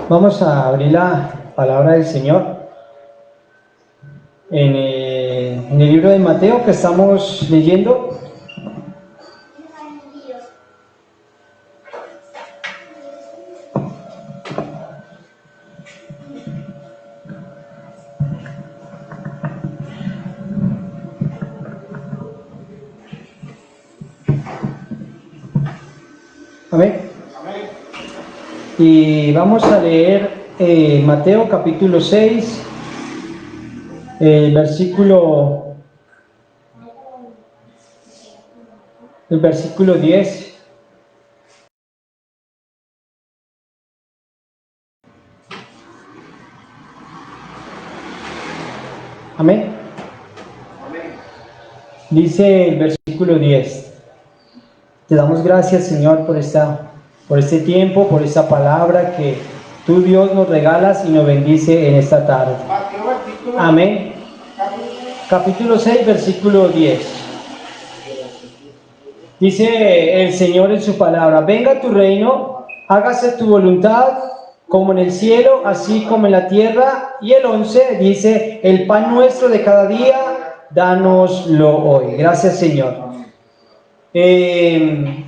Vamos a abrir la palabra del Señor en el libro de Mateo que estamos leyendo. Amén. Y vamos a leer Mateo capítulo 6, el versículo 10. Amén. Dice el versículo 10. Te damos gracias, Señor, por este tiempo, por esta palabra que tú, Dios, nos regalas y nos bendice en esta tarde. Amén. Capítulo 6, versículo 10. Dice el Señor en su palabra: venga tu reino, hágase tu voluntad, como en el cielo, así como en la tierra. Y el 11 dice: el pan nuestro de cada día, dánoslo hoy. Gracias, Señor.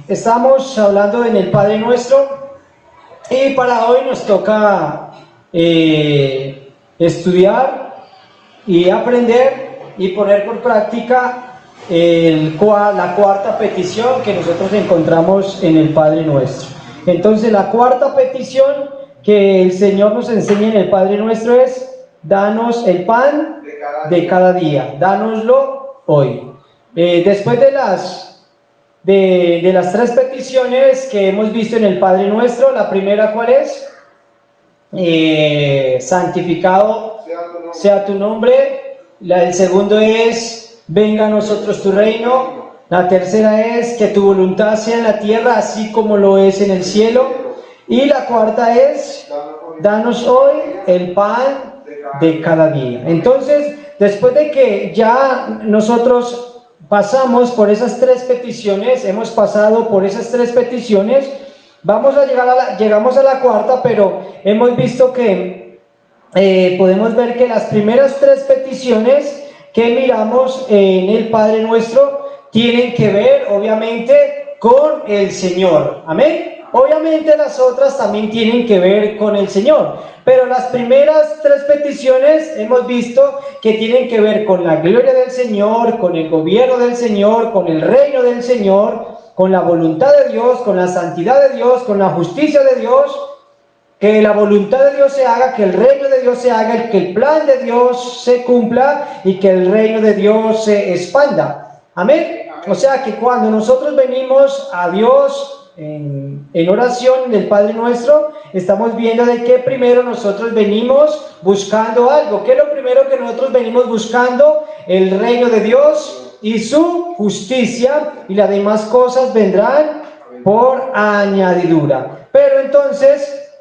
Estamos hablando en el Padre Nuestro, y para hoy nos toca estudiar y aprender y poner por práctica la cuarta petición que nosotros encontramos en el Padre Nuestro. Entonces, la cuarta petición que el Señor nos enseña en el Padre Nuestro es: danos el pan de cada día, dánoslo hoy. Después de las tres peticiones que hemos visto en el Padre Nuestro, la primera, ¿cuál es? Santificado sea tu nombre. El segundo es: venga a nosotros tu reino. La tercera es: que tu voluntad sea en la tierra así como lo es en el cielo. Y la cuarta es: danos hoy el pan de cada día. Entonces, después de que ya nosotros pasamos por esas tres peticiones, hemos pasado por esas tres peticiones, llegamos a la cuarta, pero hemos visto que podemos ver que las primeras tres peticiones que miramos en el Padre Nuestro tienen que ver, obviamente, con el Señor. Amén. Obviamente las otras también tienen que ver con el Señor, pero las primeras tres peticiones hemos visto que tienen que ver con la gloria del Señor, con el gobierno del Señor, con el reino del Señor, con la voluntad de Dios, con la santidad de Dios, con la justicia de Dios. Que la voluntad de Dios se haga, que el reino de Dios se haga, que el plan de Dios se cumpla y que el reino de Dios se expanda. Amén. O sea que cuando nosotros venimos a Dios en oración del Padre Nuestro, estamos viendo de que primero nosotros venimos buscando algo. ¿Qué es lo primero que nosotros venimos buscando? El reino de Dios y su justicia, y las demás cosas vendrán por añadidura. Pero entonces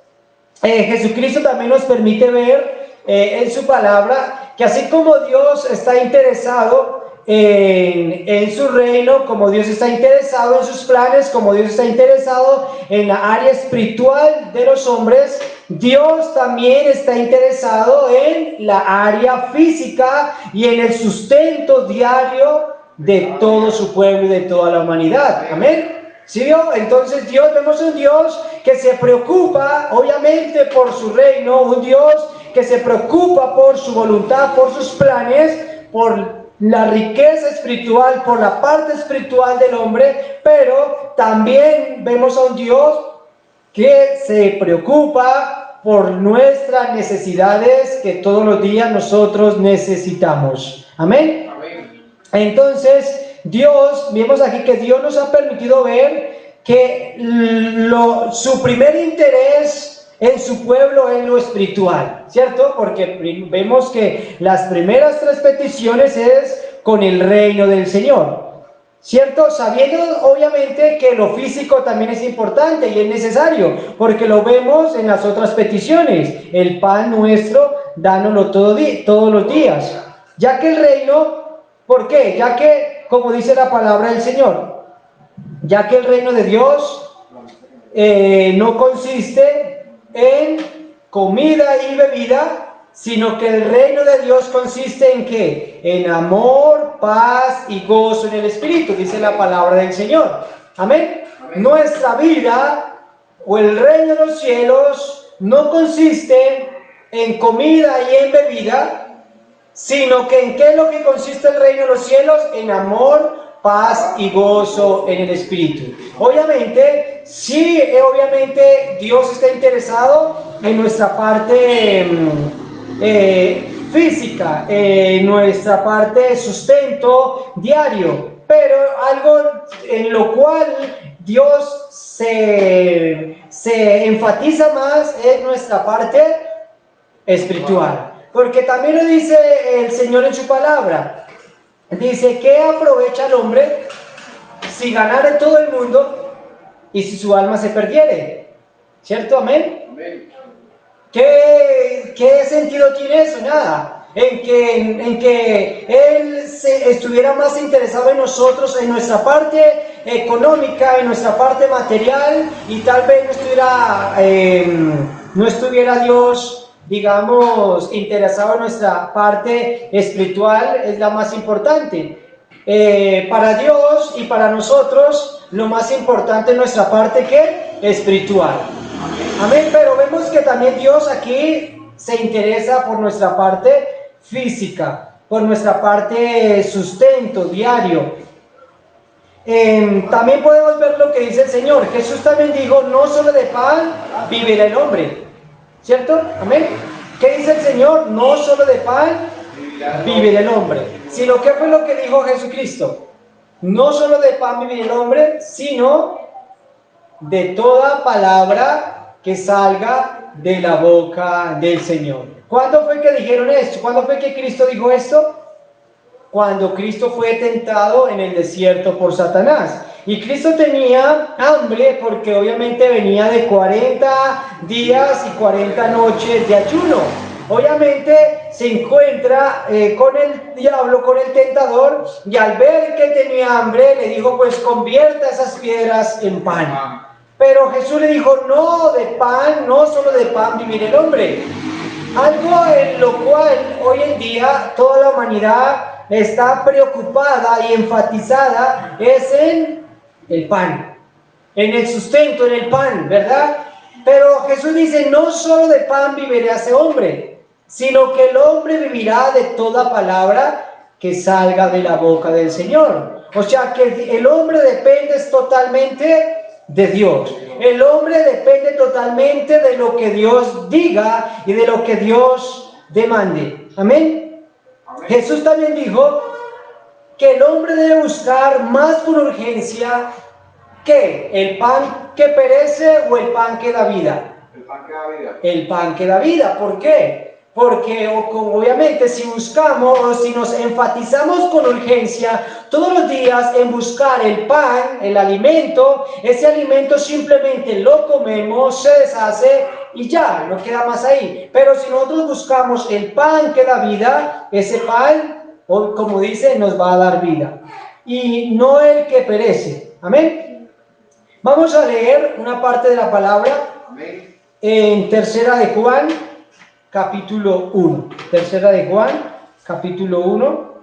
Jesucristo también nos permite ver en su palabra que así como Dios está interesado en su reino, como Dios está interesado en sus planes, como Dios está interesado en la área espiritual de los hombres, Dios también está interesado en la área física y en el sustento diario de todo su pueblo y de toda la humanidad. Amén. ¿Sí vio? Entonces vemos un Dios que se preocupa obviamente por su reino, un Dios que se preocupa por su voluntad, por sus planes, por la riqueza espiritual, por la parte espiritual del hombre, pero también vemos a un Dios que se preocupa por nuestras necesidades que todos los días nosotros necesitamos. Amén. Entonces, vemos aquí que Dios nos ha permitido ver que su primer interés en su pueblo es lo espiritual, ¿cierto? Porque vemos que las primeras tres peticiones es con el reino del Señor, ¿cierto? Sabiendo obviamente que lo físico también es importante y es necesario, porque lo vemos en las otras peticiones: el pan nuestro, dánoslo todos los días. Ya que el reino, ¿por qué? Ya que, como dice la palabra del Señor, ya que el reino de Dios no consiste en comida y bebida, sino que el reino de Dios consiste en ¿qué? En amor, paz y gozo en el Espíritu, dice la palabra del Señor. Amén. Nuestra vida o el reino de los cielos no consiste en comida y en bebida, sino que en qué es lo que consiste el reino de los cielos, en amor, paz y gozo en el Espíritu. Obviamente, sí, obviamente Dios está interesado en nuestra parte física, en nuestra parte de sustento diario, pero algo en lo cual Dios se enfatiza más es nuestra parte espiritual, porque también lo dice el Señor en su palabra. Dice, ¿qué aprovecha el hombre si ganare todo el mundo y si su alma se perdiere? ¿Cierto? Amén. Amén. ¿Qué sentido tiene eso? Nada. En que Él estuviera más interesado en nosotros, en nuestra parte económica, en nuestra parte material, y tal vez no estuviera Dios, digamos, interesado en nuestra parte espiritual, es la más importante. Para Dios y para nosotros, lo más importante es nuestra parte ¿qué? Espiritual. Amén, pero vemos que también Dios aquí se interesa por nuestra parte física, por nuestra parte sustento diario. También podemos ver lo que dice el Señor. Jesús también dijo, no solo de pan vivirá el hombre, ¿cierto? Amén. ¿Qué dice el Señor? No solo de pan vivirá el hombre, sino ¿qué fue lo que dijo Jesucristo? No solo de pan vivirá el hombre, sino de toda palabra que salga de la boca del Señor. ¿Cuándo fue que dijeron esto? ¿Cuándo fue que Cristo dijo esto? Cuando Cristo fue tentado en el desierto por Satanás. Y Cristo tenía hambre porque obviamente venía de 40 días y 40 noches de ayuno. Obviamente se encuentra con el diablo, con el tentador, y al ver que tenía hambre le dijo, pues convierta esas piedras en pan. Pero Jesús le dijo, no de pan, no solo de pan vivirá el hombre. Algo en lo cual hoy en día toda la humanidad está preocupada y enfatizada es en el pan, en el sustento, en el pan, ¿verdad? Pero Jesús dice, no solo de pan vivirá ese hombre, sino que el hombre vivirá de toda palabra que salga de la boca del Señor. O sea que el hombre depende totalmente de Dios. El hombre depende totalmente de lo que Dios diga y de lo que Dios demande. Amén. Amén. Jesús también dijo que el hombre debe buscar más con urgencia que el pan que perece o el pan que da vida. El pan que da vida. El pan que da vida. ¿Por qué? Porque obviamente si buscamos o si nos enfatizamos con urgencia todos los días en buscar el pan, el alimento, ese alimento simplemente lo comemos, se deshace y ya, no queda más ahí. Pero si nosotros buscamos el pan que da vida, ese pan, como dice, nos va a dar vida. Y no el que perece. Amén. Vamos a leer una parte de la palabra en Tercera de Juan, capítulo 1. Tercera de Juan, capítulo 1.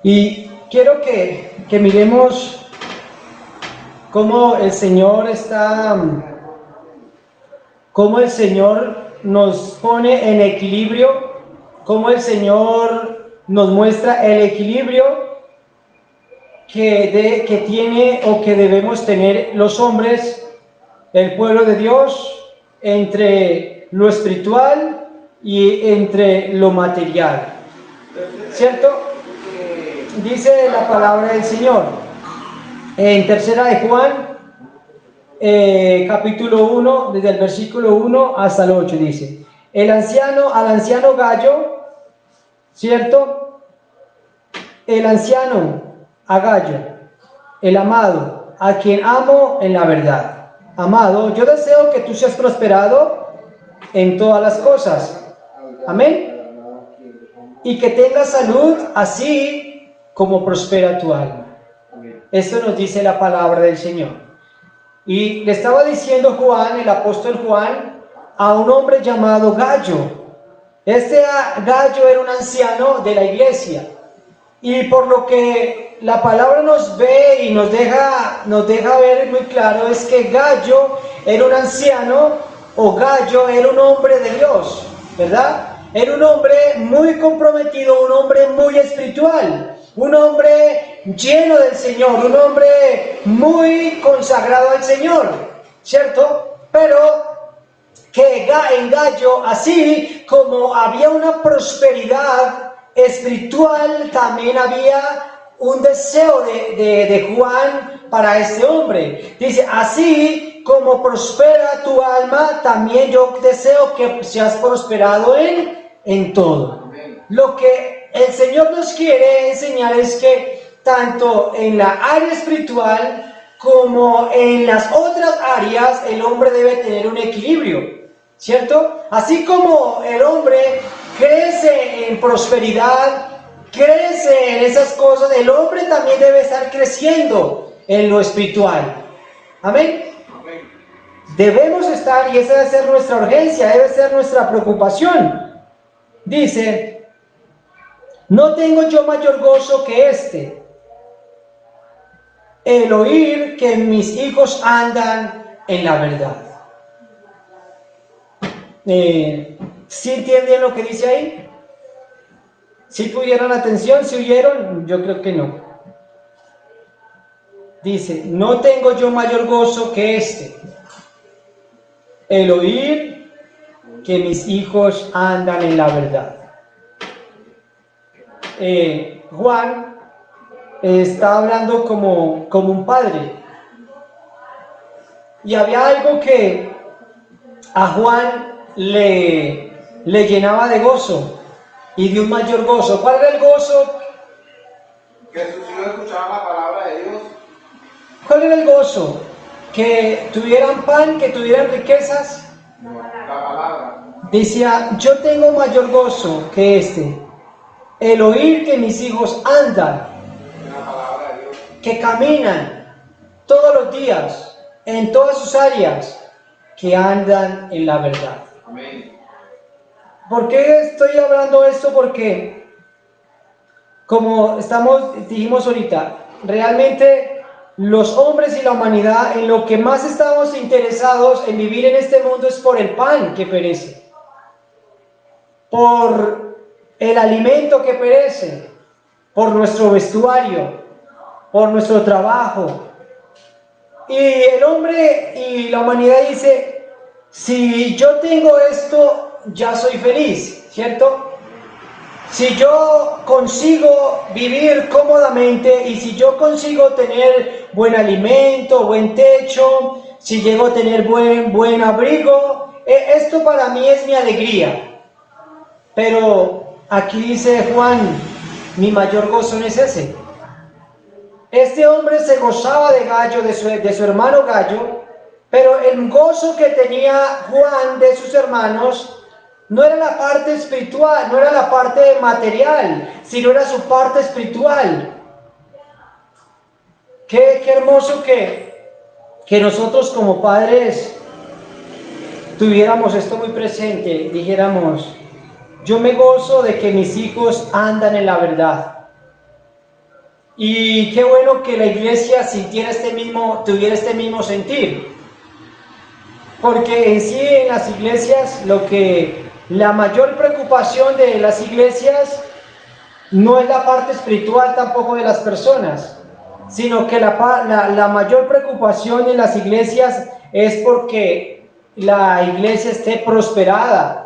Y quiero que miremos cómo el Señor cómo el Señor nos pone en equilibrio, cómo el Señor nos muestra el equilibrio que tiene o que debemos tener los hombres, el pueblo de Dios, entre lo espiritual y entre lo material. ¿Cierto? Dice la palabra del Señor en Tercera de Juan, capítulo 1, desde el versículo 1 hasta el 8, dice: al anciano Gallo, ¿cierto? El anciano a Gallo, el amado, a quien amo en la verdad. Amado, yo deseo que tú seas prosperado en todas las cosas. Amén. Y que tengas salud, así como prospera tu alma. Esto nos dice la palabra del Señor. Y le estaba diciendo Juan, el apóstol Juan, a un hombre llamado Gallo. Este Gallo era un anciano de la iglesia. Y por lo que la palabra nos ve y nos deja ver muy claro, es que Gallo era un anciano, o Gallo era un hombre de Dios, ¿verdad? Era un hombre muy comprometido, un hombre muy espiritual, un hombre lleno del Señor, un hombre muy consagrado al Señor, ¿cierto? Pero que en Gallo, así como había una prosperidad espiritual, también había un deseo de Juan para este hombre. Dice, así como prospera tu alma, también yo deseo que seas prosperado en todo. Lo que el Señor nos quiere enseñar es que tanto en la área espiritual como en las otras áreas, el hombre debe tener un equilibrio, ¿cierto? Así como el hombre crece en prosperidad, crece en esas cosas, el hombre también debe estar creciendo en lo espiritual. Amén. Debemos estar, y esa debe ser nuestra urgencia, debe ser nuestra preocupación. Dice, no tengo yo mayor gozo que este, el oír que mis hijos andan en la verdad. ¿Sí entienden lo que dice ahí? ¿Sí tuvieron atención? ¿Sí oyeron? Yo creo que no. Dice, no tengo yo mayor gozo que este, el oír que mis hijos andan en la verdad. Juan está hablando como un padre. Y había algo que a Juan le llenaba de gozo y de un mayor gozo. ¿Cuál era el gozo? Que sus hijos escuchaban la palabra de Dios. ¿Cuál era el gozo? Que tuvieran pan, que tuvieran riquezas. La palabra. Decía, yo tengo mayor gozo que este, el oír que mis hijos andan, La palabra de Dios. que caminan todos los días, en todas sus áreas, que andan en la verdad. Amén. ¿Por qué estoy hablando esto? Porque, como dijimos ahorita, realmente los hombres y la humanidad en lo que más estamos interesados en vivir en este mundo es por el pan que perece, por el alimento que perece, por nuestro vestuario, por nuestro trabajo. Y el hombre y la humanidad dice, si yo tengo esto, ya soy feliz, ¿cierto? Si yo consigo vivir cómodamente y si yo consigo tener buen alimento, buen techo, si llego a tener buen abrigo, esto para mí es mi alegría. Pero aquí dice Juan, mi mayor gozo no es ese. Este hombre se gozaba de Gallo, de su hermano Gallo, pero el gozo que tenía Juan de sus hermanos no era la parte espiritual, no era la parte material, sino era su parte espiritual. Qué hermoso que nosotros como padres tuviéramos esto muy presente, dijéramos, yo me gozo de que mis hijos andan en la verdad. Y qué bueno que la iglesia tuviera este mismo sentir. Porque en sí en las iglesias la mayor preocupación de las iglesias no es la parte espiritual tampoco de las personas, sino que la mayor preocupación en las iglesias es porque la iglesia esté prosperada.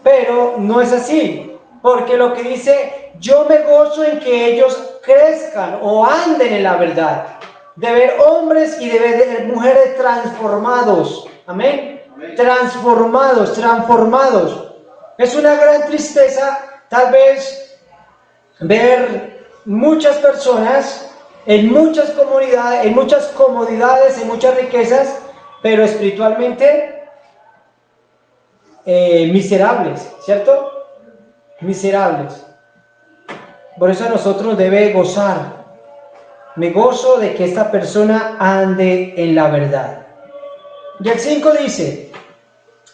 Pero no es así, porque lo que dice, yo me gozo en que ellos crezcan o anden en la verdad, de ver hombres y de ver mujeres transformados, amén, transformados. Es una gran tristeza tal vez ver muchas personas en muchas comodidades, en muchas riquezas, pero espiritualmente miserables, ¿cierto? Miserables. Por eso a nosotros nos debe gozar. Me gozo de que esta persona ande en la verdad. Y el 5 dice: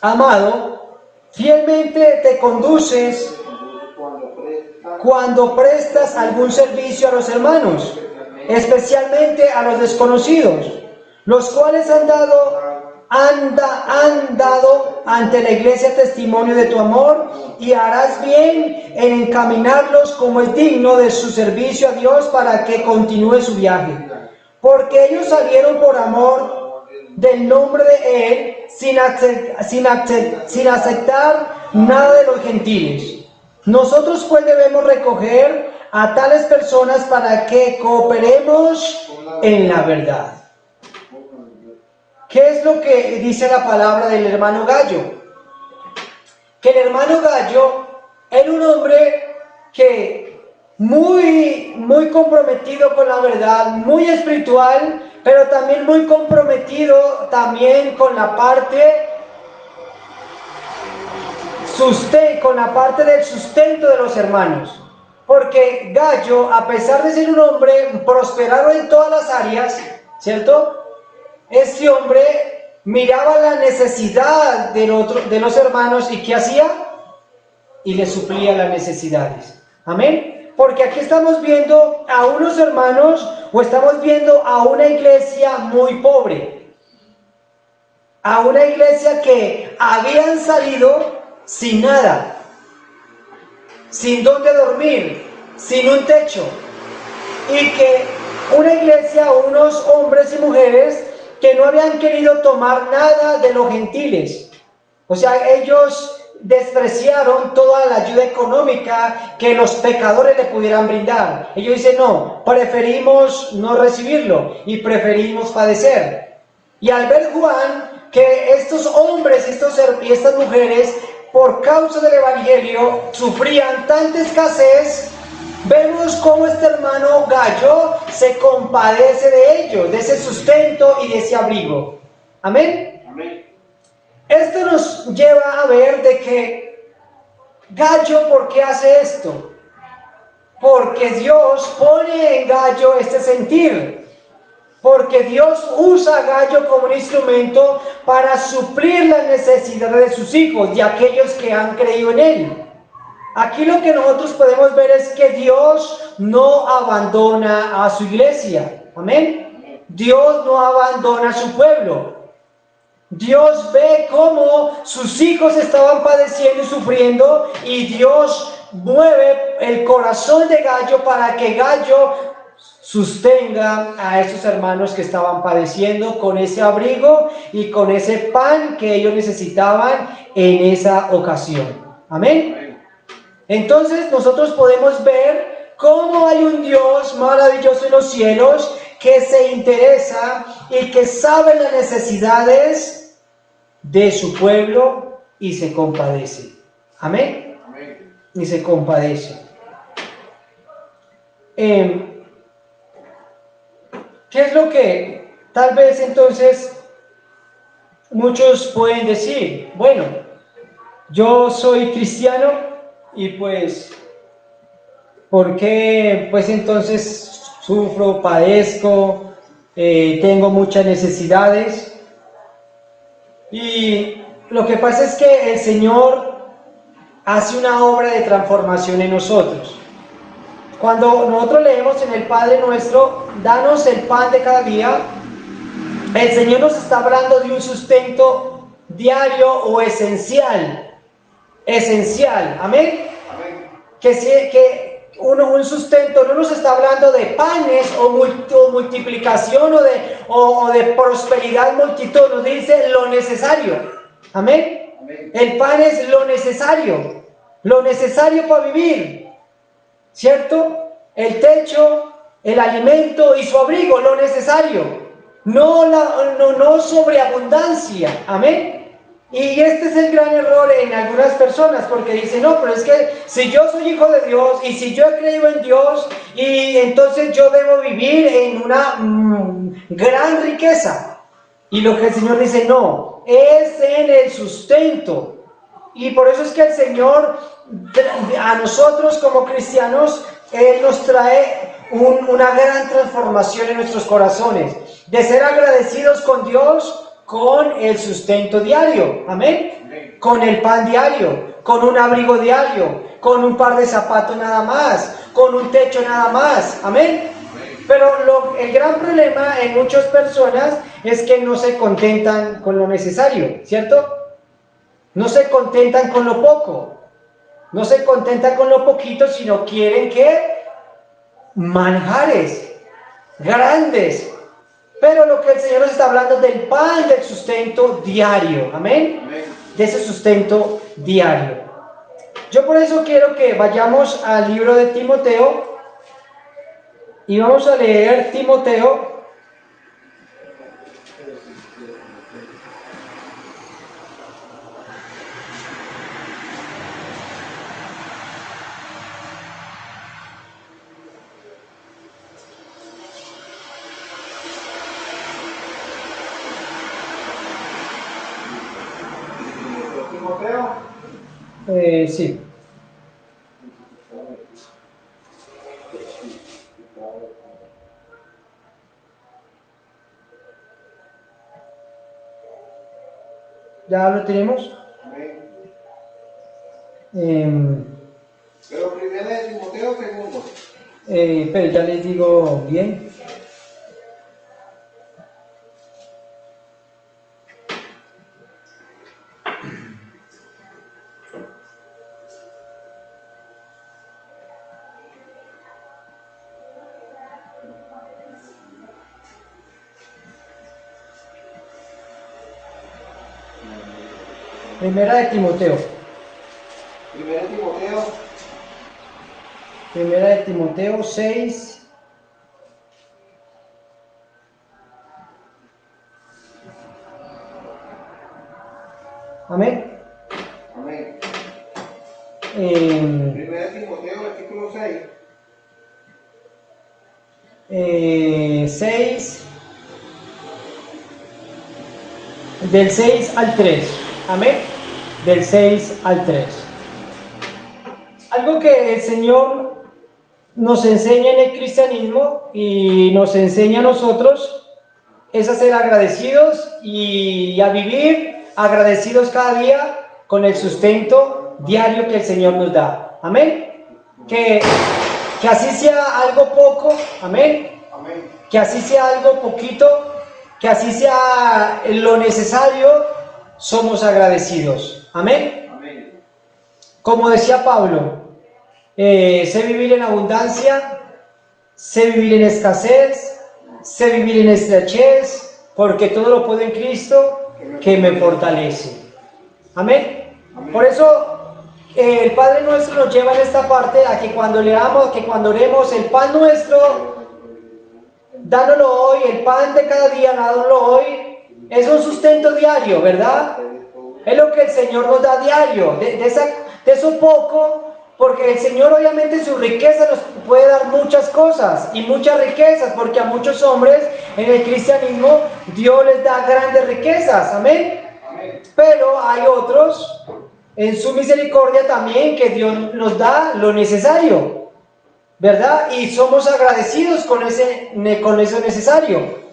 amado, fielmente te conduces cuando prestas algún servicio a los hermanos, especialmente a los desconocidos, los cuales han dado ante la iglesia testimonio de tu amor, y harás bien en encaminarlos como es digno de su servicio a Dios para que continúe su viaje. Porque ellos salieron por amor del nombre de Él sin aceptar nada de los gentiles. Nosotros pues debemos recoger a tales personas para que cooperemos en la verdad. ¿Qué es lo que dice la palabra del hermano Gallo? Que el hermano Gallo era un hombre que muy comprometido con la verdad, muy espiritual, pero también muy comprometido también con la parte del sustento de los hermanos. Porque Gallo, a pesar de ser un hombre prosperado en todas las áreas, ¿cierto? Este hombre miraba la necesidad de los hermanos, y ¿qué hacía? Y les suplía las necesidades. Amén. Porque aquí estamos viendo a unos hermanos, o estamos viendo a una iglesia muy pobre, a una iglesia que habían salido sin nada, sin dónde dormir, sin un techo, y que una iglesia, unos hombres y mujeres que no habían querido tomar nada de los gentiles. O sea, ellos despreciaron toda la ayuda económica que los pecadores le pudieran brindar. Ellos dicen: no, preferimos no recibirlo y preferimos padecer. Y al ver Juan que estos hombres y estas mujeres, por causa del evangelio, sufrían tanta escasez, vemos cómo este hermano Gallo se compadece de ellos, de ese sustento y de ese abrigo. Amén. Amén. Esto nos lleva a ver de que Gallo, ¿por qué hace esto? Porque Dios pone en Gallo este sentir. Porque Dios usa a Gallo como un instrumento para suplir las necesidades de sus hijos, de aquellos que han creído en Él. Aquí lo que nosotros podemos ver es que Dios no abandona a su iglesia. Amén. Dios no abandona a su pueblo. Dios ve cómo sus hijos estaban padeciendo y sufriendo, y Dios mueve el corazón de Gallo para que Gallo sostenga a esos hermanos que estaban padeciendo con ese abrigo y con ese pan que ellos necesitaban en esa ocasión. Amén. Entonces nosotros podemos ver cómo hay un Dios maravilloso en los cielos que se interesa y que sabe las necesidades de su pueblo y se compadece. Amén. Amén. Y se compadece. ¿Qué es lo que tal vez entonces muchos pueden decir? Bueno, yo soy cristiano y pues, ¿por qué pues entonces sufro, padezco, tengo muchas necesidades? Y lo que pasa es que el Señor hace una obra de transformación en nosotros. Cuando nosotros leemos en el Padre Nuestro, danos el pan de cada día, el Señor nos está hablando de un sustento diario o esencial. Esencial, ¿amén? Amén. Que un sustento no nos está hablando de panes o multiplicación o de prosperidad multitud, nos dice lo necesario. ¿Amén? Amén. El pan es lo necesario para vivir. ¿Cierto? El techo, el alimento y su abrigo, lo necesario. No sobreabundancia. Amén. Y este es el gran error en algunas personas, porque dicen: no, pero es que si yo soy hijo de Dios y si yo he creído en Dios, y entonces yo debo vivir en una gran riqueza. Y lo que el Señor dice: no, es en el sustento. Y por eso es que el Señor a nosotros como cristianos Él nos trae una gran transformación en nuestros corazones, de ser agradecidos con Dios, con el sustento diario, amén, con el pan diario, con un abrigo diario, con un par de zapatos nada más, con un techo nada más, amén. Pero el gran problema en muchas personas es que no se contentan con lo necesario, ¿cierto? No se contentan con lo poco, no se contentan con lo poquito, sino quieren que manjares grandes. Pero lo que el Señor nos está hablando es del pan del sustento diario, amén, de ese sustento diario. Yo por eso quiero que vayamos al libro de Timoteo y vamos a leer Timoteo sí. ¿Ya lo tenemos? Pero primero de Timoteo, segundo. Pero ya les digo bien. Primera de Timoteo. Primera de Timoteo 6. Amén. Amén. Primera de Timoteo, versículo 6. 6. Del 6 al 3. Amén. Del 6 al 3. Algo que el Señor nos enseña en el cristianismo y nos enseña a nosotros es a ser agradecidos y a vivir agradecidos cada día con el sustento diario que el Señor nos da. Amén. Que así sea algo poco, amén. Amén. Que así sea algo poquito, que así sea lo necesario, somos agradecidos. Amén. Amén. Como decía Pablo, sé vivir en abundancia, sé vivir en escasez, sé vivir en estrechez, porque todo lo puedo en Cristo que me fortalece. Amén. Amén. Por eso el Padre Nuestro nos lleva en esta parte a que cuando leamos, que cuando oremos, el pan nuestro, dándolo hoy, el pan de cada día, dándolo hoy, es un sustento diario, ¿verdad? Es lo que el Señor nos da diario, de eso poco, porque el Señor obviamente en su riqueza nos puede dar muchas cosas y muchas riquezas, porque a muchos hombres en el cristianismo Dios les da grandes riquezas, amén. Pero hay otros en su misericordia también que Dios nos da lo necesario, ¿verdad? Y somos agradecidos con eso necesario.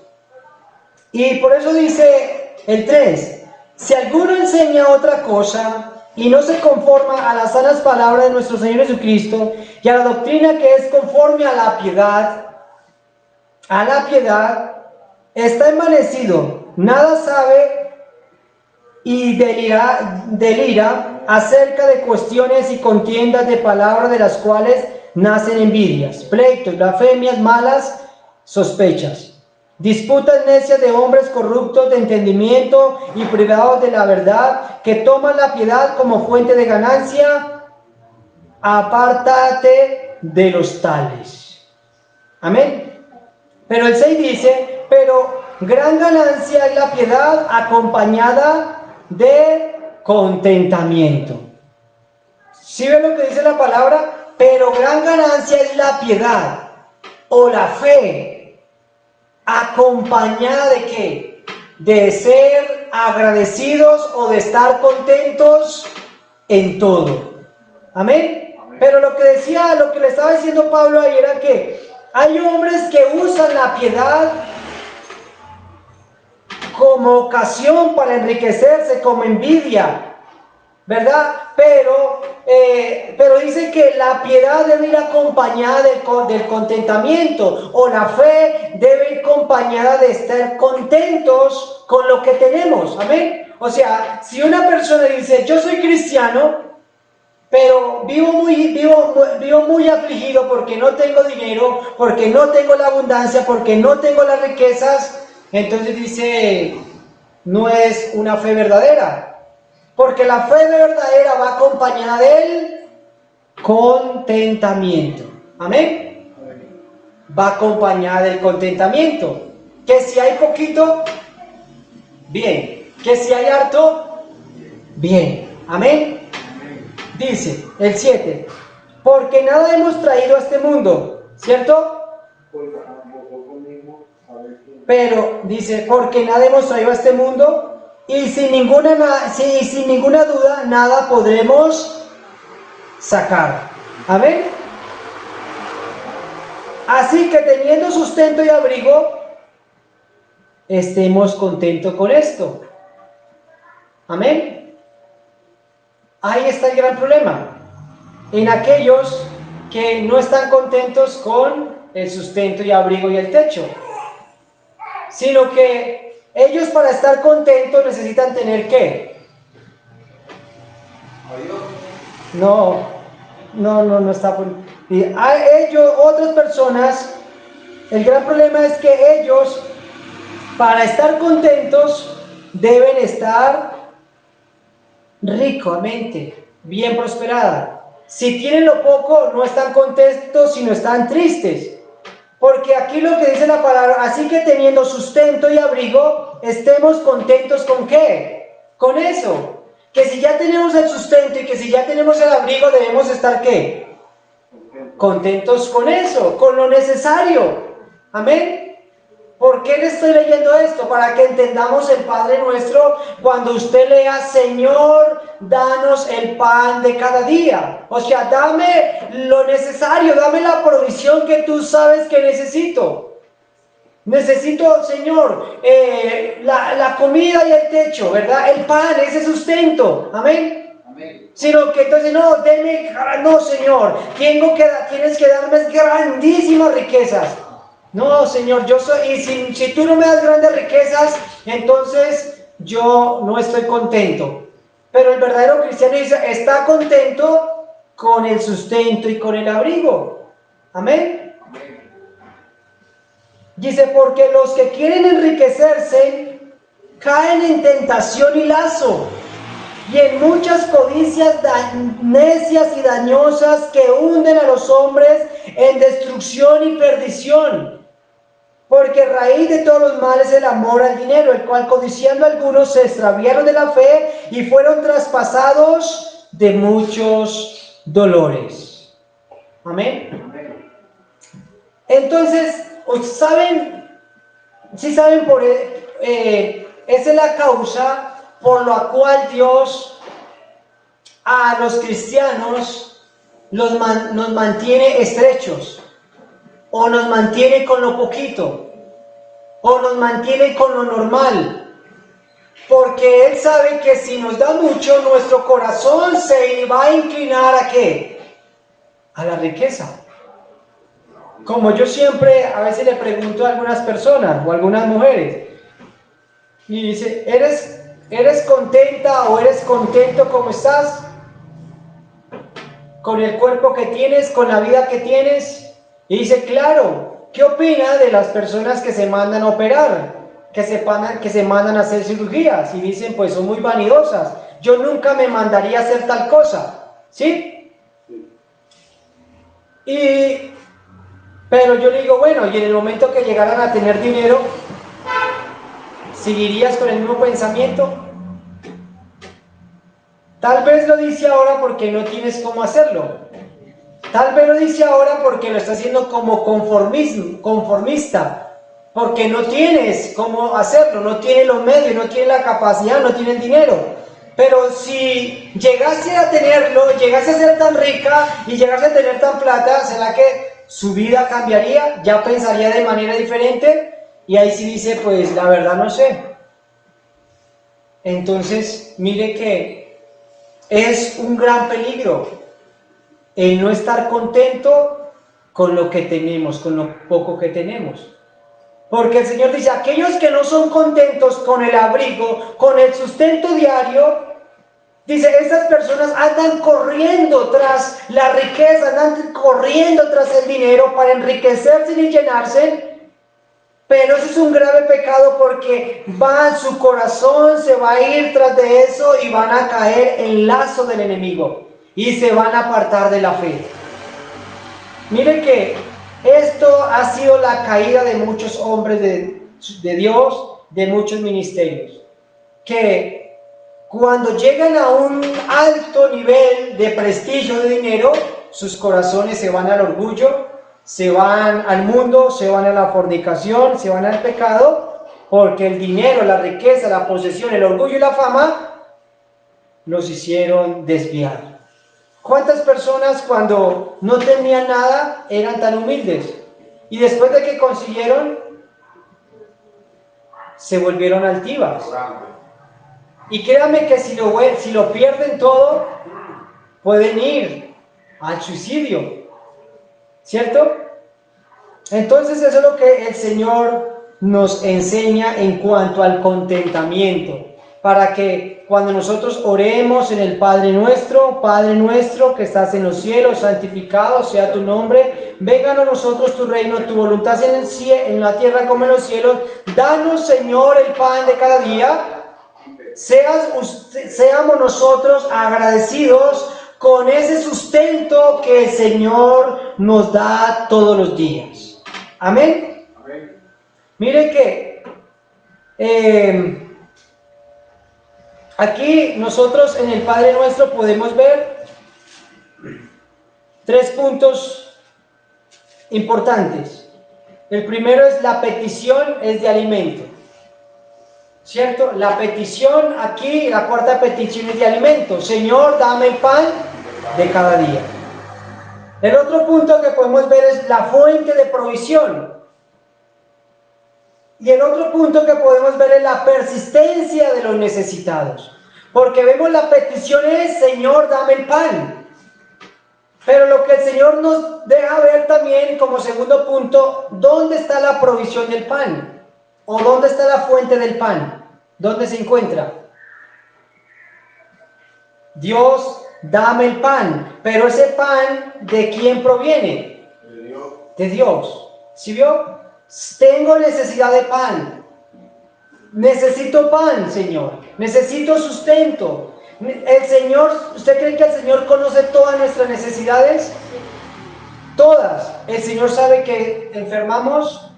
Y por eso dice el 3, si alguno enseña otra cosa y no se conforma a las sanas palabras de nuestro Señor Jesucristo y a la doctrina que es conforme a la piedad, está envanecido, nada sabe y delira acerca de cuestiones y contiendas de palabras de las cuales nacen envidias, pleitos, blasfemias, malas sospechas. Disputas necias de hombres corruptos de entendimiento y privados de la verdad, que toman la piedad como fuente de ganancia. Apártate de los tales. Amén. Pero el 6 dice, pero gran ganancia es la piedad acompañada de contentamiento. ¿Sí ven lo que dice la palabra? Pero gran ganancia es la piedad o la fe, acompañada de ¿qué? De ser agradecidos o de estar contentos en todo. Amén. Pero lo que le estaba diciendo Pablo ahí era que hay hombres que usan la piedad como ocasión para enriquecerse, como envidia, ¿verdad? Pero dice que la piedad debe ir acompañada del contentamiento, o la fe debe ir acompañada de estar contentos con lo que tenemos, amén. O sea, si una persona dice, yo soy cristiano, pero vivo muy afligido porque no tengo dinero, porque no tengo la abundancia, porque no tengo las riquezas, entonces dice, no es una fe verdadera. Porque la fe verdadera va acompañada del contentamiento. Amén. Va acompañada del contentamiento. Que si hay poquito, bien. Que si hay harto, bien. Amén. Dice el 7. Porque nada hemos traído a este mundo, ¿cierto? Pero dice, porque nada hemos traído a este mundo. Y sin ninguna duda, nada podremos sacar. Amén. Así que teniendo sustento y abrigo, estemos contentos con esto. Amén. Ahí está el gran problema. En aquellos que no están contentos con el sustento y abrigo y el techo. Sino que ellos, para estar contentos, necesitan tener ¿qué? No está por... otras personas, el gran problema es que ellos, para estar contentos, deben estar ricamente, bien prosperada. Si tienen lo poco, no están contentos, sino están tristes. Porque aquí lo que dice la palabra, así que teniendo sustento y abrigo, estemos contentos ¿con qué? Con eso. Que si ya tenemos el sustento y que si ya tenemos el abrigo, debemos estar ¿qué? Contentos con eso, con lo necesario. Amén. ¿Por qué le estoy leyendo esto? Para que entendamos el Padre Nuestro cuando usted lea, Señor, danos el pan de cada día. O sea, dame lo necesario, dame la provisión que tú sabes que necesito. Necesito, Señor, la comida y el techo, ¿verdad? El pan, ese sustento. Amén. Amén. Sino que entonces, no, Señor, tienes que darme grandísimas riquezas. No, Señor, y si tú no me das grandes riquezas, entonces yo no estoy contento. Pero el verdadero cristiano está contento con el sustento y con el abrigo. Amén. Dice, porque los que quieren enriquecerse caen en tentación y lazo, y en muchas codicias necias y dañosas que hunden a los hombres en destrucción y perdición. Porque raíz de todos los males es el amor al dinero, el cual codiciando algunos se extraviaron de la fe y fueron traspasados de muchos dolores. Amén. Entonces, ¿saben? Sí saben esa es la causa por la cual Dios a los cristianos nos mantiene estrechos. O nos mantiene con lo poquito, o nos mantiene con lo normal, porque Él sabe que si nos da mucho, nuestro corazón se va a inclinar ¿a qué? A la riqueza. Como yo siempre a veces le pregunto a algunas personas o a algunas mujeres, y dice, ¿eres contenta o eres contento como estás? ¿Con el cuerpo que tienes, con la vida que tienes? Y dice, claro, ¿qué opina de las personas que se mandan a operar? Que se mandan a hacer cirugías y dicen, pues son muy vanidosas. Yo nunca me mandaría a hacer tal cosa. ¿Sí? Pero yo le digo, bueno, y en el momento que llegaran a tener dinero, ¿seguirías con el mismo pensamiento? Tal vez lo dice ahora porque no tienes cómo hacerlo. Tal vez lo dice ahora porque lo está haciendo como conformista, porque no tienes cómo hacerlo, no tiene los medios, no tiene la capacidad, no tiene el dinero. Pero si llegase a tenerlo, llegase a ser tan rica y llegase a tener tan plata, ¿será que su vida cambiaría? ¿Ya pensaría de manera diferente? Y ahí sí dice, pues la verdad no sé. Entonces, mire que es un gran peligro el no estar contento con lo que tenemos, con lo poco que tenemos. Porque el Señor dice, aquellos que no son contentos con el abrigo, con el sustento diario, dice, esas personas andan corriendo tras la riqueza, andan corriendo tras el dinero para enriquecerse y llenarse, pero eso es un grave pecado porque su corazón se va a ir tras de eso y van a caer en lazo del enemigo y se van a apartar de la fe. Mire que esto ha sido la caída de muchos hombres de Dios, de muchos ministerios, que cuando llegan a un alto nivel de prestigio, de dinero, sus corazones se van al orgullo, se van al mundo, se van a la fornicación, se van al pecado, porque el dinero, la riqueza, la posesión, el orgullo y la fama los hicieron desviar. ¿Cuántas personas cuando no tenían nada eran tan humildes? Y después de que consiguieron, se volvieron altivas. Y créanme que si lo pierden todo, pueden ir al suicidio. ¿Cierto? Entonces eso es lo que el Señor nos enseña en cuanto al contentamiento. Para que cuando nosotros oremos en el Padre nuestro que estás en los cielos, santificado sea tu nombre, venga a nosotros tu reino, tu voluntad sea en la tierra como en los cielos, danos Señor el pan de cada día, seamos nosotros agradecidos con ese sustento que el Señor nos da todos los días. Amén. Amén. Mire que aquí nosotros en el Padre Nuestro podemos ver 3 puntos importantes. El primero es la petición, es de alimento. ¿Cierto? La petición aquí, la cuarta petición es de alimento. Señor, dame el pan de cada día. El otro punto que podemos ver es la fuente de provisión. Y el otro punto que podemos ver es la persistencia de los necesitados. Porque vemos la petición es, Señor, dame el pan. Pero lo que el Señor nos deja ver también como segundo punto, ¿dónde está la provisión del pan? ¿O dónde está la fuente del pan? ¿Dónde se encuentra? Dios, dame el pan. Pero ese pan, ¿de quién proviene? De Dios. De Dios. ¿Sí vio? Tengo necesidad de pan. Necesito pan, Señor. Necesito sustento. El Señor, ¿usted cree que el Señor conoce todas nuestras necesidades? Todas. El Señor sabe que enfermamos.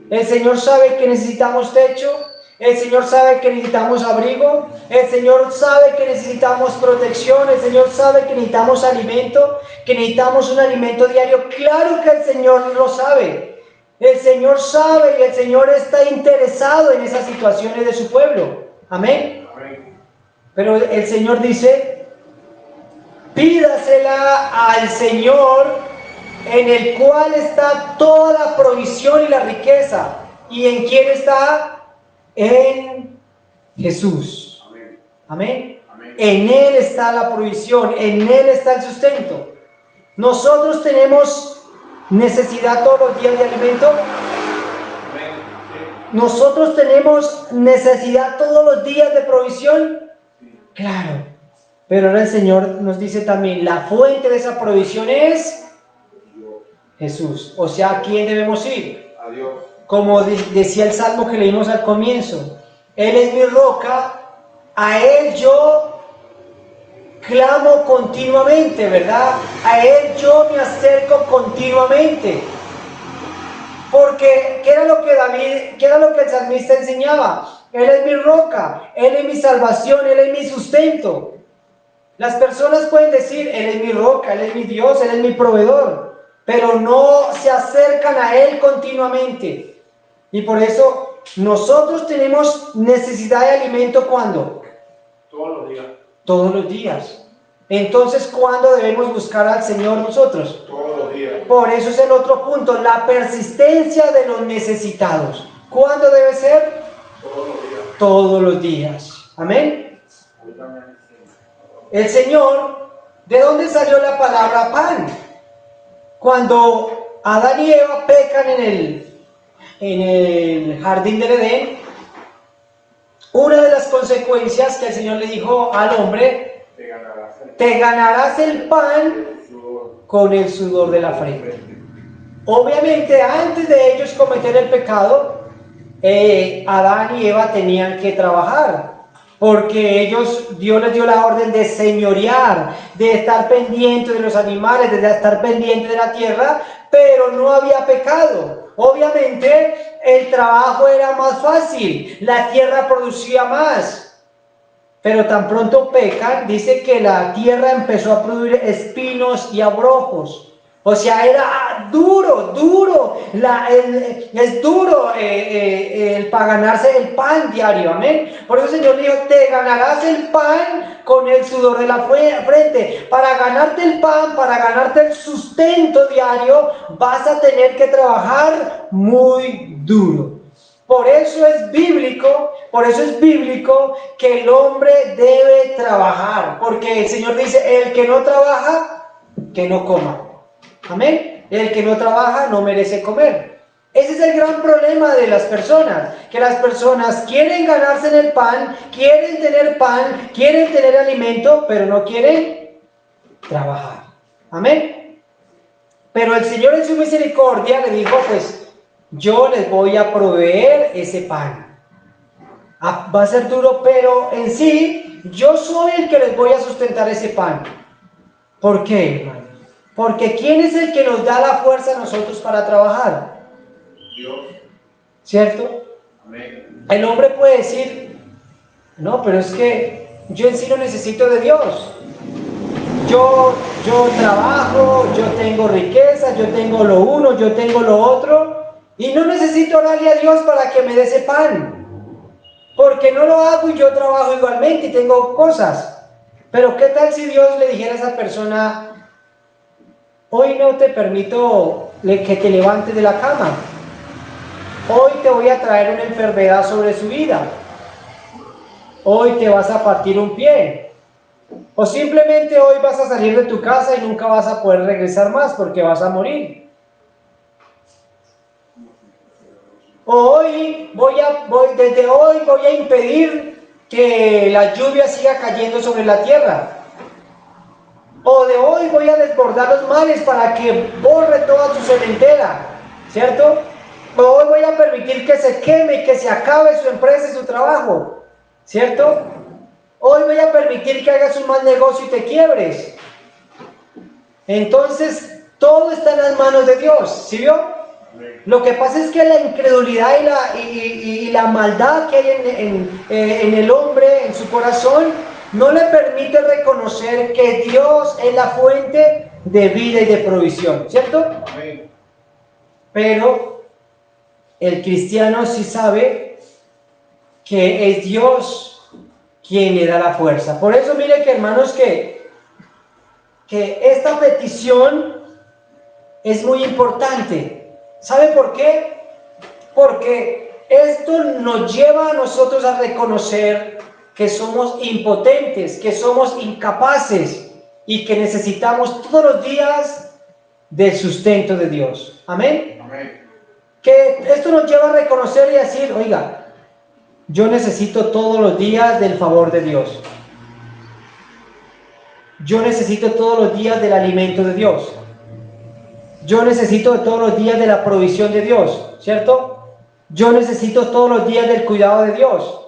El Señor sabe que necesitamos techo. El Señor sabe que necesitamos abrigo. El Señor sabe que necesitamos protección. El Señor sabe que necesitamos alimento, que necesitamos un alimento diario. Claro que el Señor lo sabe. El Señor sabe y el Señor está interesado en esas situaciones de su pueblo. Amén. Amén. Pero el Señor dice, pídasela al Señor en el cual está toda la provisión y la riqueza. ¿Y en quién está? En Jesús. Amén. Amén. Amén. En Él está la provisión, en Él está el sustento. Nosotros tenemos necesidad todos los días de alimento. Amén. Nosotros tenemos necesidad todos los días de provisión. Claro. Pero ahora el Señor nos dice también, la fuente de esa provisión es Jesús. O sea, ¿a quién debemos ir? A Dios. Como decía el salmo que leímos al comienzo, Él es mi roca, a Él yo clamo continuamente, ¿verdad? A Él yo me acerco continuamente. Porque, ¿qué era lo que el salmista enseñaba? Él es mi roca, Él es mi salvación, Él es mi sustento. Las personas pueden decir, Él es mi roca, Él es mi Dios, Él es mi proveedor, pero no se acercan a Él continuamente. Y por eso nosotros tenemos necesidad de alimento, ¿cuándo? Todos los días. Todos los días. Entonces, ¿cuándo debemos buscar al Señor nosotros? Todos los días. Por eso es el otro punto, la persistencia de los necesitados. ¿Cuándo debe ser? Todos los días. Todos los días. Amén. El Señor, ¿de dónde salió la palabra pan? Cuando Adán y Eva pecan en el jardín del Edén, una de las consecuencias que el Señor le dijo al hombre: te ganarás el pan con el sudor de la frente. Obviamente, antes de ellos cometer el pecado, Adán y Eva tenían que trabajar, porque Dios les dio la orden de señorear, de estar pendiente de los animales, de estar pendiente de la tierra, pero no había pecado. Obviamente, el trabajo era más fácil, la tierra producía más. Pero tan pronto pecan, dice que la tierra empezó a producir espinos y abrojos. O sea, era duro, es duro para ganarse el pan diario, amén. Por eso el Señor dijo: te ganarás el pan con el sudor de la frente. Para ganarte el pan, para ganarte el sustento diario, vas a tener que trabajar muy duro. Por eso es bíblico que el hombre debe trabajar, porque el Señor dice: el que no trabaja, que no coma. Amén. El que no trabaja no merece comer. Ese es el gran problema de las personas, que las personas quieren ganarse en el pan, quieren tener alimento, pero no quieren trabajar. Amén. Pero el Señor en su misericordia le dijo: pues yo les voy a proveer ese pan. Va a ser duro, pero en sí yo soy el que les voy a sustentar ese pan. ¿Por qué, hermano? Porque ¿quién es el que nos da la fuerza a nosotros para trabajar? Dios. ¿Cierto? Amén. El hombre puede decir: no, pero es que yo en sí no necesito de Dios. Yo trabajo, yo tengo riqueza, yo tengo lo uno, yo tengo lo otro, y no necesito orarle a Dios para que me dé ese pan, porque no lo hago y yo trabajo igualmente y tengo cosas. Pero ¿qué tal si Dios le dijera a esa persona: hoy no te permito que te levantes de la cama, hoy te voy a traer una enfermedad sobre su vida, hoy te vas a partir un pie, o simplemente hoy vas a salir de tu casa y nunca vas a poder regresar más porque vas a morir? Desde hoy voy a impedir que la lluvia siga cayendo sobre la tierra. O de hoy voy a desbordar los mares para que borre toda su sementera, ¿cierto? O hoy voy a permitir que se queme y que se acabe su empresa y su trabajo, ¿cierto? Hoy voy a permitir que hagas un mal negocio y te quiebres. Entonces, todo está en las manos de Dios, ¿sí vio? Lo que pasa es que la incredulidad y la maldad que hay en el hombre, en su corazón, no le permite reconocer que Dios es la fuente de vida y de provisión, ¿cierto? Amén. Pero el cristiano sí sabe que es Dios quien le da la fuerza. Por eso mire que, hermanos, que esta petición es muy importante. ¿Sabe por qué? Porque esto nos lleva a nosotros a reconocer que somos impotentes, que somos incapaces y que necesitamos todos los días del sustento de Dios. ¿Amén? Amén. Que esto nos lleva a reconocer y a decir: oiga, yo necesito todos los días del favor de Dios. Yo necesito todos los días del alimento de Dios. Yo necesito todos los días de la provisión de Dios, ¿cierto? Yo necesito todos los días del cuidado de Dios.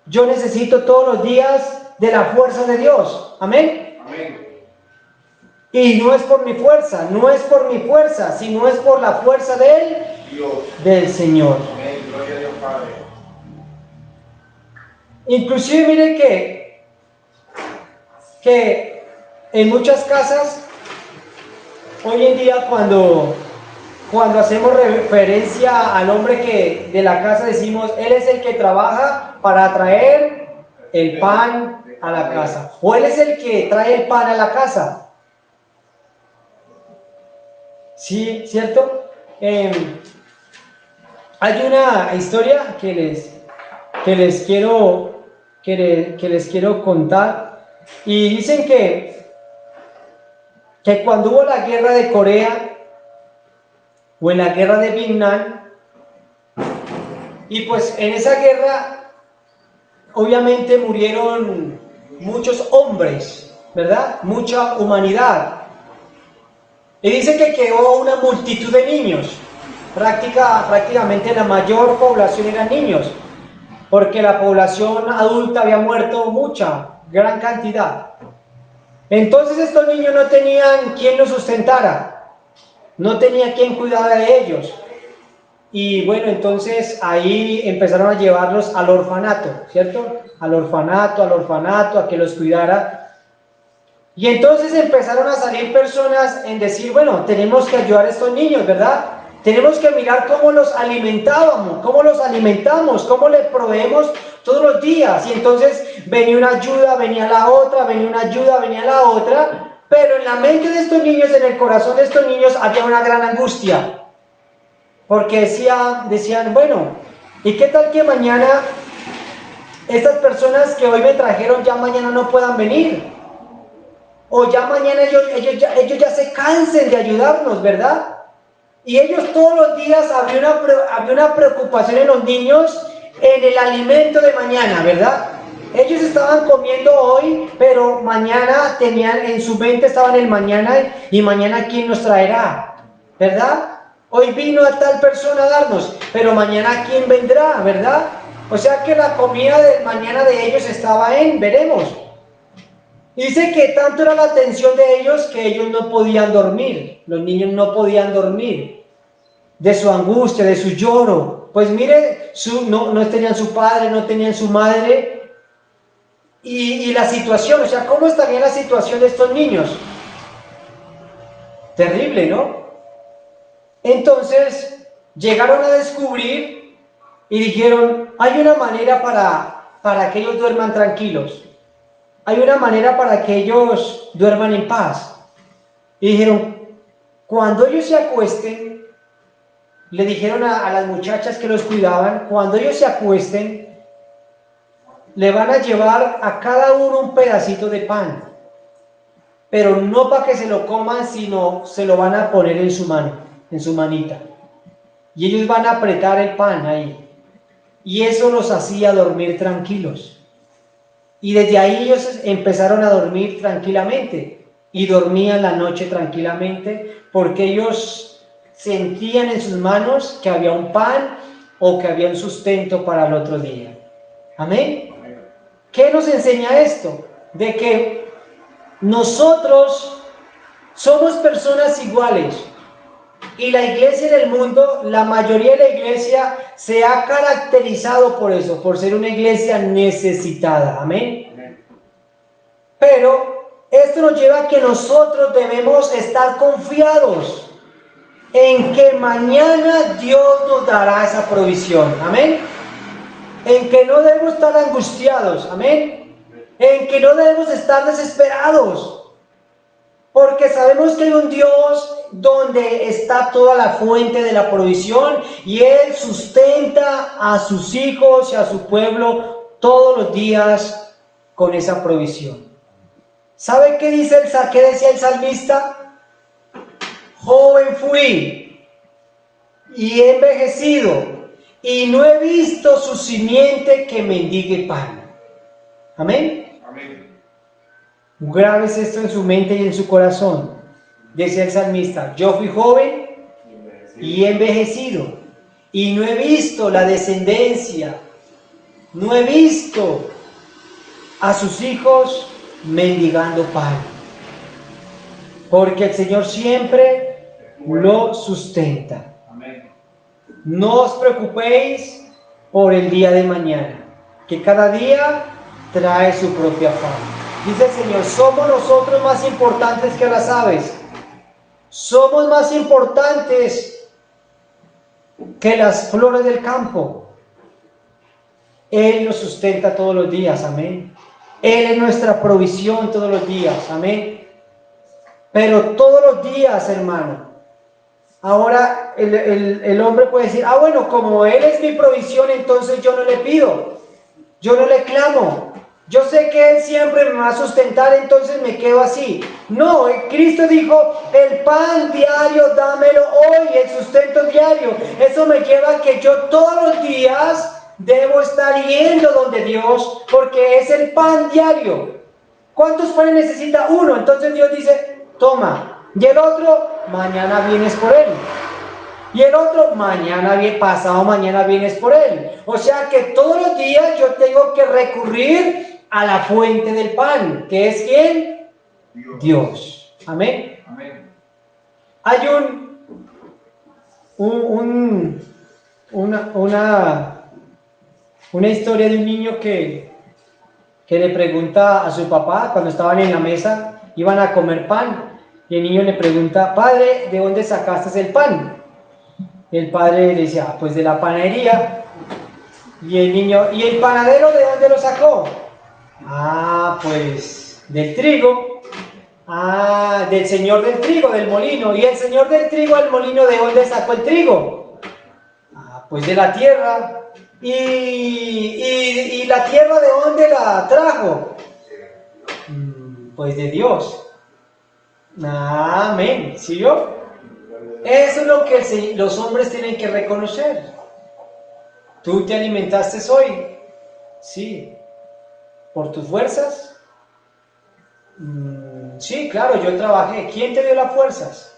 Yo necesito todos los días de la fuerza de Dios. ¿Amén? Amén. Y no es por mi fuerza, sino es por la fuerza del Señor. Amén. Gloria a Dios, Padre. Inclusive mire que en muchas casas, hoy en día cuando hacemos referencia al hombre que de la casa, decimos: él es el que trabaja para traer el pan a la casa. O Él es el que trae el pan a la casa. ¿Sí? ¿Cierto? Hay una historia que les quiero contar. Y dicen que cuando hubo la guerra de Corea o en la guerra de Vietnam, y pues en esa guerra obviamente murieron muchos hombres, ¿verdad? Mucha humanidad. Y dice que quedó una multitud de niños. Prácticamente la mayor población eran niños, porque la población adulta había muerto mucha, gran cantidad. Entonces estos niños no tenían quien los sustentara, no tenía quien cuidara de ellos. Y bueno, entonces ahí empezaron a llevarlos al orfanato, ¿cierto? Al orfanato, a que los cuidara. Y entonces empezaron a salir personas en decir, bueno, tenemos que ayudar a estos niños, ¿verdad? Tenemos que mirar cómo los alimentábamos, cómo los alimentamos, cómo les proveemos todos los días. Y entonces venía una ayuda, venía la otra, venía una ayuda, venía la otra. Pero en la mente de estos niños, en el corazón de estos niños, había una gran angustia. Porque decían, bueno, ¿y qué tal que mañana estas personas que hoy me trajeron ya mañana no puedan venir? O ya mañana ellos ya se cansen de ayudarnos, ¿verdad? Y ellos todos los días había una preocupación en los niños en el alimento de mañana, ¿verdad? Ellos estaban comiendo hoy, pero mañana tenían en su mente, estaban en el mañana, y mañana ¿quién nos traerá? ¿Verdad? Hoy vino a tal persona a darnos, pero mañana ¿quién vendrá? ¿Verdad? O sea que la comida del mañana de ellos estaba en veremos. Dice que tanto era la atención de ellos que ellos no podían dormir. Los niños no podían dormir de su angustia, de su lloro. Pues mire, no tenían su padre, no tenían su madre. Y la situación, o sea, ¿cómo estaría la situación de estos niños? Terrible, ¿no? Entonces llegaron a descubrir y dijeron, hay una manera para que ellos duerman tranquilos. Hay una manera para que ellos duerman en paz. Y dijeron, cuando ellos se acuesten, le dijeron a las muchachas que los cuidaban, cuando ellos se acuesten, le van a llevar a cada uno un pedacito de pan. Pero no para que se lo coman, sino se lo van a poner en su mano, en su manita. Y ellos van a apretar el pan ahí. Y eso los hacía dormir tranquilos. Y desde ahí ellos empezaron a dormir tranquilamente. Y dormían la noche tranquilamente porque ellos sentían en sus manos que había un pan o que había un sustento para el otro día. ¿Amén? ¿Qué nos enseña esto? De que nosotros somos personas iguales. Y la iglesia en el mundo, la mayoría de la iglesia se ha caracterizado por eso, por ser una iglesia necesitada. Amén. Pero esto nos lleva a que nosotros debemos estar confiados en que mañana Dios nos dará esa provisión. Amén. En que no debemos estar angustiados. Amén. En que no debemos estar desesperados. Porque sabemos que hay un Dios donde está toda la fuente de la provisión y Él sustenta a sus hijos y a su pueblo todos los días con esa provisión. ¿Sabe qué decía el salmista? Joven fui y he envejecido y no he visto su simiente que mendigue pan. Amén. Amén. Grabes esto en su mente y en su corazón. Decía el salmista, yo fui joven y he envejecido y no he visto la descendencia, no he visto a sus hijos mendigando pan, porque el Señor siempre lo sustenta. No os preocupéis por el día de mañana, que cada día trae su propia afán. Dice el Señor, somos nosotros más importantes que las aves. Somos más importantes que las flores del campo. Él nos sustenta todos los días, amén. Él es nuestra provisión todos los días, amén. Pero todos los días, hermano. Ahora el hombre puede decir, bueno, como Él es mi provisión, entonces yo no le pido, yo no le clamo. Yo sé que Él siempre me va a sustentar, entonces me quedo así. No, Cristo dijo, el pan diario dámelo hoy, el sustento diario. Eso me lleva a que yo todos los días debo estar yendo donde Dios, porque es el pan diario. ¿Cuántos panes necesita uno? Entonces Dios dice, toma. Y el otro, mañana vienes por él. Y el otro, pasado mañana vienes por él. O sea que todos los días yo tengo que recurrir a la fuente del pan, que es ¿quién? Dios. Amén. Amén. Hay una historia de un niño que le pregunta a su papá, cuando estaban en la mesa, iban a comer pan, y el niño le pregunta, padre, ¿de dónde sacaste el pan? El padre le dice, pues de la panadería. Y el niño, ¿y el panadero de dónde lo sacó? Pues del trigo. Del señor del trigo, del molino. ¿Y el señor del trigo, el molino, de dónde sacó el trigo? Pues de la tierra. ¿Y la tierra de dónde la trajo? Pues de Dios. Amén. ¿Sí yo? Eso es lo que los hombres tienen que reconocer. ¿Tú te alimentaste hoy? Sí. ¿Por tus fuerzas? Sí, claro, yo trabajé. ¿Quién te dio las fuerzas?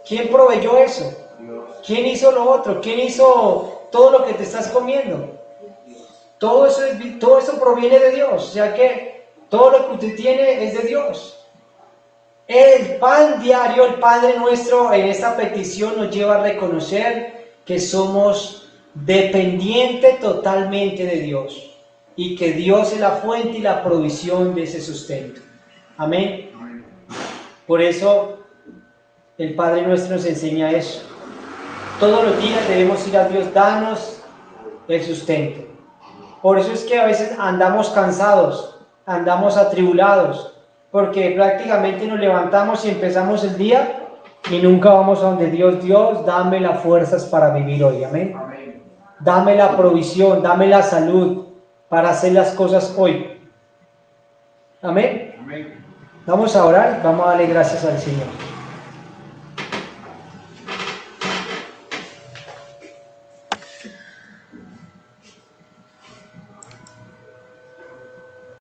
¿Quién proveyó eso? ¿Quién hizo lo otro? ¿Quién hizo todo lo que te estás comiendo? Todo eso proviene de Dios. O sea que todo lo que usted tiene es de Dios. El pan diario, el Padre nuestro, en esta petición nos lleva a reconocer que somos dependientes totalmente de Dios y que Dios es la fuente y la provisión de ese sustento. Amén. Por eso el Padre nuestro nos enseña eso. Todos los días debemos ir a Dios, danos el sustento. Por eso es que a veces andamos cansados, andamos atribulados, porque prácticamente nos levantamos y empezamos el día y nunca vamos a donde Dios. Dios, dame las fuerzas para vivir hoy, amén. Amén. Dame la provisión, dame la salud para hacer las cosas hoy. Amén. Amén. Vamos a orar, vamos a darle gracias al Señor.